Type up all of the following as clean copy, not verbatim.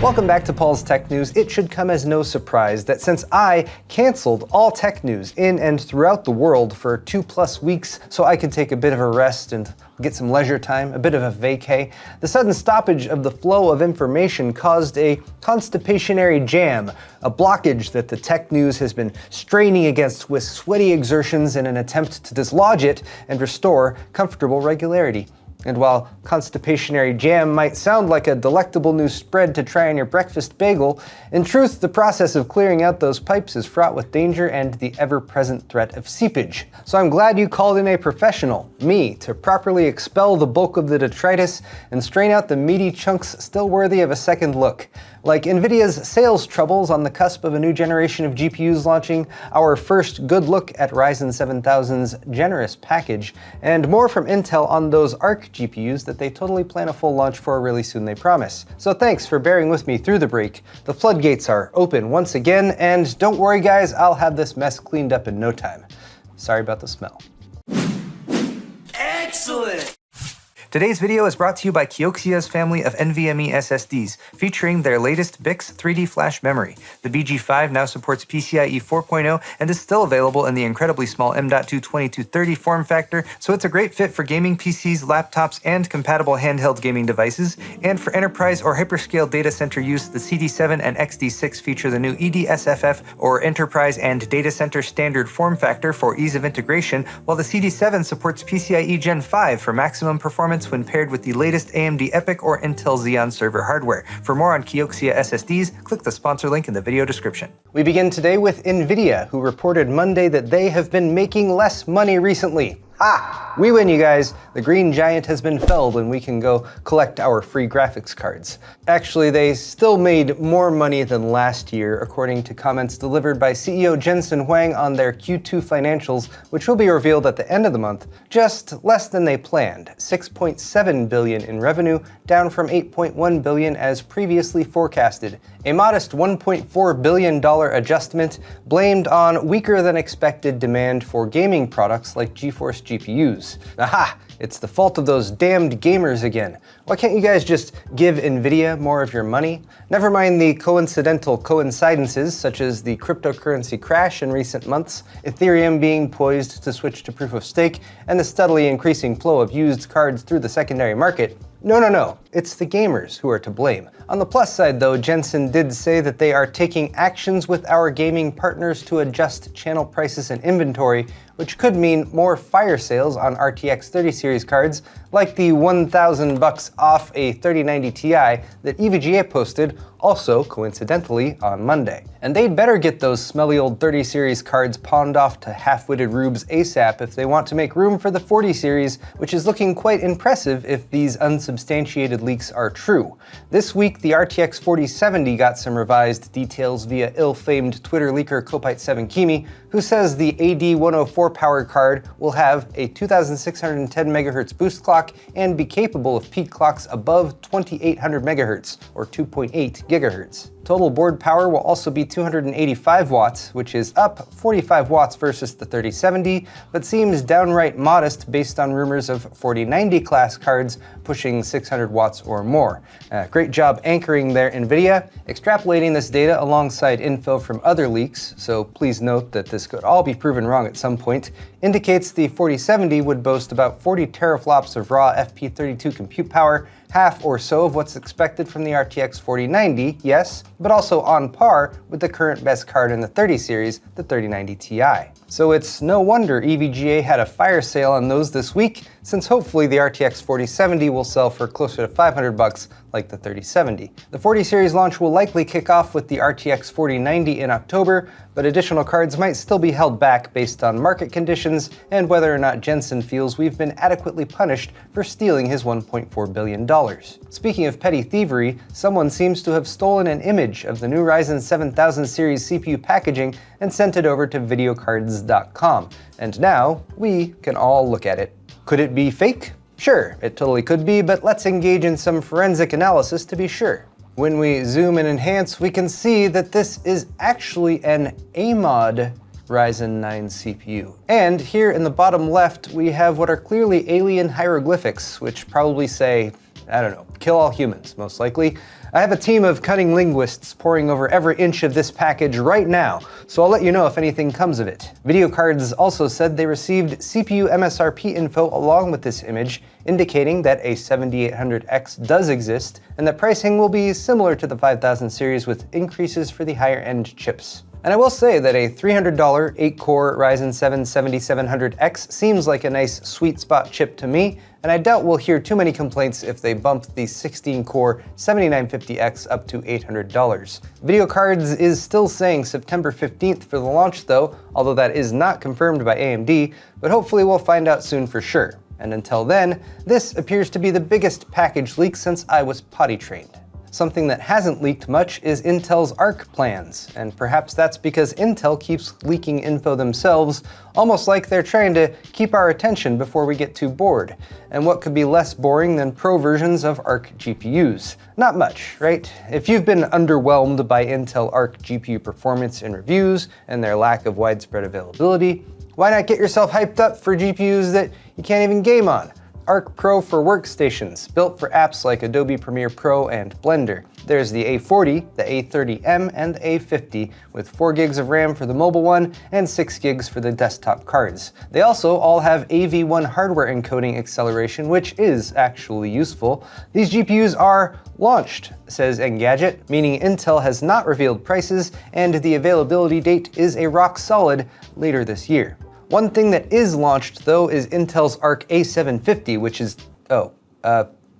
Welcome back to Paul's Tech News. It should come as no surprise that since I canceled all tech news in and throughout the world for 2+ weeks so I could take a bit of a rest and get some leisure time, a bit of a vacay, the sudden stoppage of the flow of information caused a constipationary jam, a blockage that the tech news has been straining against with sweaty exertions in an attempt to dislodge it and restore comfortable regularity. And while constipationary jam might sound like a delectable new spread to try on your breakfast bagel, in truth, the process of clearing out those pipes is fraught with danger and the ever-present threat of seepage. So I'm glad you called in a professional, me, to properly expel the bulk of the detritus and strain out the meaty chunks still worthy of a second look. Like Nvidia's sales troubles on the cusp of a new generation of GPUs launching, our first good look at Ryzen 7000's generous package, and more from Intel on those Arc GPUs that they totally plan a full launch for really soon, they promise. So thanks for bearing with me through the break. The floodgates are open once again, and don't worry guys, I'll have this mess cleaned up in no time. Sorry about the smell. Excellent! Today's video is brought to you by Kioxia's family of NVMe SSDs, featuring their latest BiCS 3D flash memory. The BG5 now supports PCIe 4.0 and is still available in the incredibly small M.2 2230 form factor, so it's a great fit for gaming PCs, laptops, and compatible handheld gaming devices. And for enterprise or hyperscale data center use, the CD7 and XD6 feature the new EDSFF, or Enterprise and Data Center Standard form factor for ease of integration, while the CD7 supports PCIe Gen 5 for maximum performance when paired with the latest AMD EPYC or Intel Xeon server hardware. For more on Kioxia SSDs, click the sponsor link in the video description. We begin today with Nvidia, who reported Monday that they have been making less money recently. Ah, we win, you guys. The green giant has been felled and we can go collect our free graphics cards. Actually, they still made more money than last year, according to comments delivered by CEO Jensen on their Q2 financials, which will be revealed at the end of the month. Just less than they planned, $6.7 billion in revenue, down from $8.1 billion as previously forecasted. A modest $1.4 billion adjustment blamed on weaker than expected demand for gaming products like GeForce GPUs. Aha! It's the fault of those damned gamers again. Why can't you guys just give Nvidia more of your money? Never mind the coincidental coincidences such as the cryptocurrency crash in recent months, Ethereum being poised to switch to proof of stake, and the steadily increasing flow of used cards through the secondary market. No, it's the gamers who are to blame. On the plus side though, Jensen did say that they are taking actions with our gaming partners to adjust channel prices and inventory, which could mean more fire sales on RTX 30 series cards, like the $1,000 off a 3090 Ti that EVGA posted, also coincidentally on Monday. And they'd better get those smelly old 30 series cards pawned off to half-witted rubes ASAP if they want to make room for the 40 series, which is looking quite impressive if these unsubstantiated leaks are true. This week, the RTX 4070 got some revised details via ill-famed Twitter leaker Kopite7Kimi, who says the AD104 powered card will have a 2610 MHz boost clock and be capable of peak clocks above 2800 MHz, or 2.8 GHz. Total board power will also be 285 watts, which is up 45 watts versus the 3070, but seems downright modest based on rumors of 4090 class cards pushing 600 watts or more. Great job anchoring there, Nvidia. Extrapolating this data alongside info from other leaks, so please note that this could all be proven wrong at some point, indicates the 4070 would boast about 40 teraflops of raw FP32 compute power, half or so of what's expected from the RTX 4090, yes, but also on par with the current best card in the 30 series, the 3090 Ti. So it's no wonder EVGA had a fire sale on those this week, since hopefully the RTX 4070 will sell for closer to $500 like the 3070. The 40 series launch will likely kick off with the RTX 4090 in October, but additional cards might still be held back based on market conditions and whether or not Jensen feels we've been adequately punished for stealing his $1.4 billion. Speaking of petty thievery, someone seems to have stolen an image of the new Ryzen 7000 series CPU packaging and sent it over to videocards.com, and now we can all look at it. Could it be fake? Sure, it totally could be, but let's engage in some forensic analysis to be sure. When we zoom and enhance, we can see that this is actually an AMOD Ryzen 9 CPU. And here in the bottom left, we have what are clearly alien hieroglyphics, which probably say, I don't know, kill all humans, most likely. I have a team of cunning linguists poring over every inch of this package right now, so I'll let you know if anything comes of it. Video Cards also said they received CPU MSRP info along with this image, indicating that a 7800X does exist, and that pricing will be similar to the 5000 series with increases for the higher-end chips. And I will say that a $300 8-core Ryzen 7 7700X seems like a nice sweet spot chip to me, and I doubt we'll hear too many complaints if they bump the 16-core 7950X up to $800. Video Cards is still saying September 15th for the launch though, although that is not confirmed by AMD, but hopefully we'll find out soon for sure. And until then, this appears to be the biggest package leak since I was potty trained. Something that hasn't leaked much is Intel's Arc plans, and perhaps that's because Intel keeps leaking info themselves, almost like they're trying to keep our attention before we get too bored. And what could be less boring than pro versions of Arc GPUs? Not much, right? If you've been underwhelmed by Intel Arc GPU performance in reviews and their lack of widespread availability, why not get yourself hyped up for GPUs that you can't even game on? Arc Pro for workstations, built for apps like Adobe Premiere Pro and Blender. There's the A40, the A30M, and the A50, with 4 gigs of RAM for the mobile one and 6 gigs for the desktop cards. They also all have AV1 hardware encoding acceleration, which is actually useful. These GPUs are launched, says Engadget, meaning Intel has not revealed prices, and the availability date is a rock solid later this year. One thing that is launched, though, is Intel's Arc A750, which is...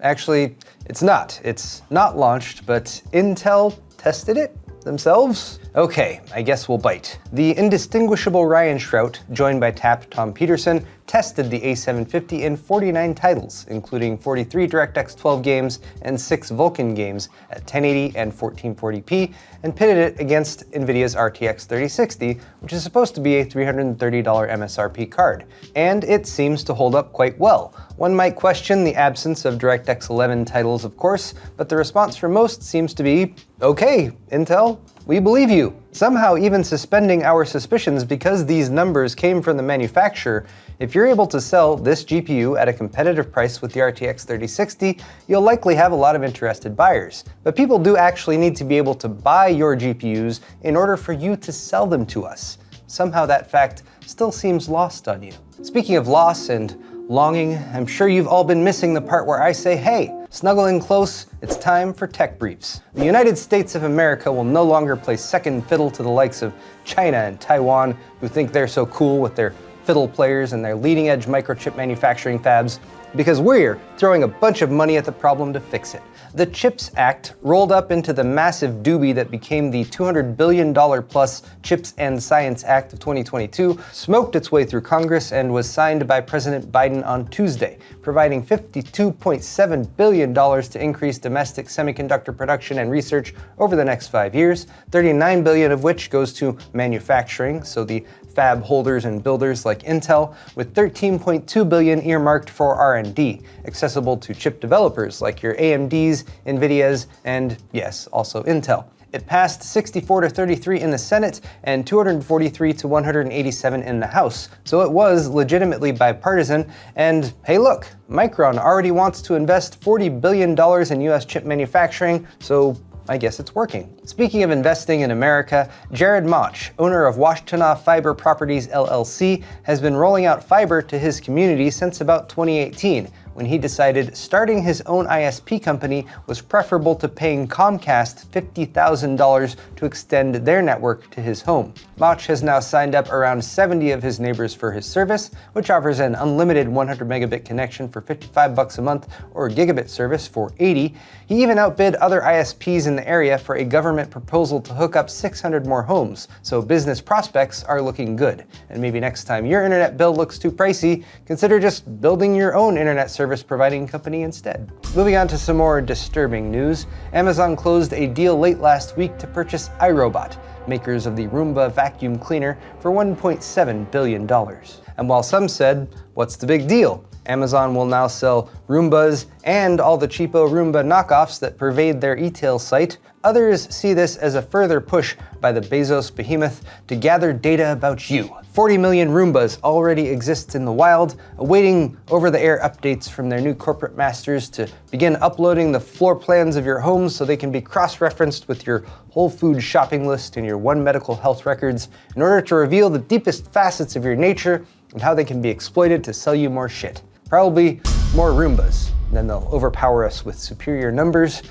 actually, it's not. It's not launched, but Intel tested it themselves? Okay, I guess we'll bite. The indistinguishable Ryan Shrout, joined by TAP Tom Peterson, tested the A750 in 49 titles, including 43 DirectX 12 games and 6 Vulkan games at 1080 and 1440p, and pitted it against Nvidia's RTX 3060, which is supposed to be a $330 MSRP card. And it seems to hold up quite well. One might question the absence of DirectX 11 titles, of course, but the response from most seems to be, okay, Intel, we believe you. Somehow even suspending our suspicions because these numbers came from the manufacturer. If you're able to sell this GPU at a competitive price with the RTX 3060, you'll likely have a lot of interested buyers. But people do actually need to be able to buy your GPUs in order for you to sell them to us. Somehow that fact still seems lost on you. Speaking of loss and longing, I'm sure you've all been missing the part where I say, hey, snuggle in close, it's time for Tech Briefs. The United States of America will no longer play second fiddle to the likes of China and Taiwan, who think they're so cool with their fiddle players and their leading-edge microchip manufacturing fabs, because we're throwing a bunch of money at the problem to fix it. The CHIPS Act rolled up into the massive doobie that became the $200 billion plus CHIPS and Science Act of 2022, smoked its way through Congress, and was signed by President Biden on Tuesday, providing $52.7 billion to increase domestic semiconductor production and research over the next 5 years, $39 billion of which goes to manufacturing, so the fab holders and builders like Intel, with $13.2 billion earmarked for R&D, accessible to chip developers like your AMDs, Nvidias, and yes, also Intel. It passed 64-33 in the Senate and 243-187 in the House, so it was legitimately bipartisan. And hey look, Micron already wants to invest $40 billion in US chip manufacturing, so I guess it's working. Speaking of investing in America, Jared Motch, owner of Washtenaw Fiber Properties LLC, has been rolling out fiber to his community since about 2018, when he decided starting his own ISP company was preferable to paying Comcast $50,000 to extend their network to his home. Motch has now signed up around 70 of his neighbors for his service, which offers an unlimited 100 megabit connection for $55 a month or gigabit service for $80. He even outbid other ISPs in the area for a government proposal to hook up 600 more homes, so business prospects are looking good. And maybe next time your internet bill looks too pricey, consider just building your own internet service providing company instead. Moving on to some more disturbing news, Amazon closed a deal late last week to purchase iRobot, makers of the Roomba vacuum cleaner, for $1.7 billion. And while some said, what's the big deal? Amazon will now sell Roombas and all the cheapo Roomba knockoffs that pervade their e-tail site. Others see this as a further push by the Bezos behemoth to gather data about you. 40 million Roombas already exist in the wild, awaiting over-the-air updates from their new corporate masters to begin uploading the floor plans of your homes so they can be cross-referenced with your Whole Foods shopping list and your One Medical Health records in order to reveal the deepest facets of your nature and how they can be exploited to sell you more shit. Probably more Roombas. Then they'll overpower us with superior numbers.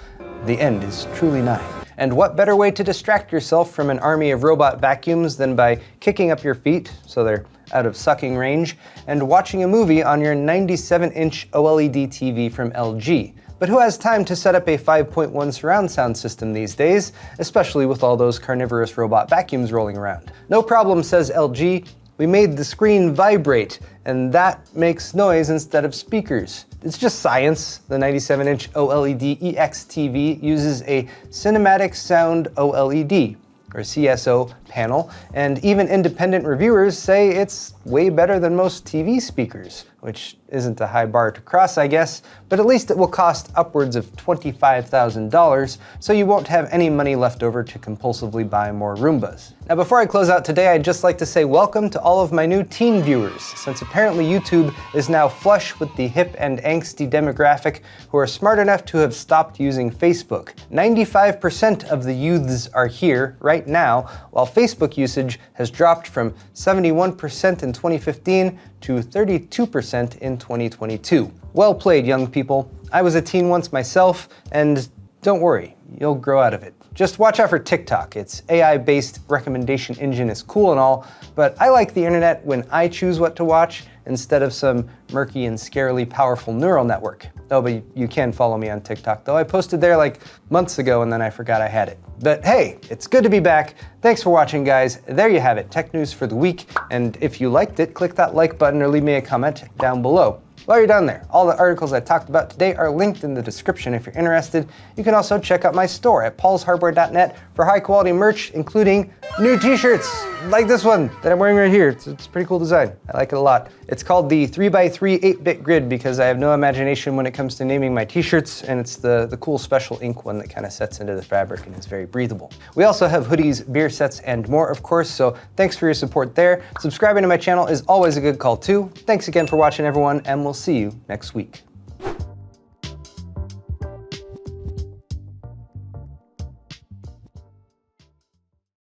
The end is truly nigh. And what better way to distract yourself from an army of robot vacuums than by kicking up your feet, so they're out of sucking range, and watching a movie on your 97-inch OLED TV from LG. But who has time to set up a 5.1 surround sound system these days, especially with all those carnivorous robot vacuums rolling around? No problem, says LG. We made the screen vibrate, and that makes noise instead of speakers. It's just science. The 97-inch OLED EX TV uses a Cinematic Sound OLED, or CSO panel, and even independent reviewers say it's way better than most TV speakers, which isn't a high bar to cross, I guess, but at least it will cost upwards of $25,000, so you won't have any money left over to compulsively buy more Roombas. Now, before I close out today, I'd just like to say welcome to all of my new teen viewers, since apparently YouTube is now flush with the hip and angsty demographic who are smart enough to have stopped using Facebook. 95% of the youths are here right now, while Facebook usage has dropped from 71% in 2015 to 32% in 2022. Well played, young people. I was a teen once myself, and don't worry, you'll grow out of it. Just watch out for TikTok. Its AI-based recommendation engine is cool and all, but I like the internet when I choose what to watch instead of some murky and scarily powerful neural network. Oh, but you can follow me on TikTok, though. I posted there like months ago and then I forgot I had it. But hey, it's good to be back. Thanks for watching, guys. There you have it, tech news for the week. And if you liked it, click that like button or leave me a comment down below. While you're down there, all the articles I talked about today are linked in the description if you're interested. You can also check out my store at paulshardware.net for high quality merch, including new t-shirts like this one that I'm wearing right here. It's a pretty cool design. I like it a lot. It's called the 3x3 8-bit grid because I have no imagination when it comes to naming my t-shirts, and it's the cool special ink one that kind of sets into the fabric and it's very breathable. We also have hoodies, beer sets, and more, of course, so thanks for your support there. Subscribing to my channel is always a good call too. Thanks again for watching, everyone, and we'll see you next week.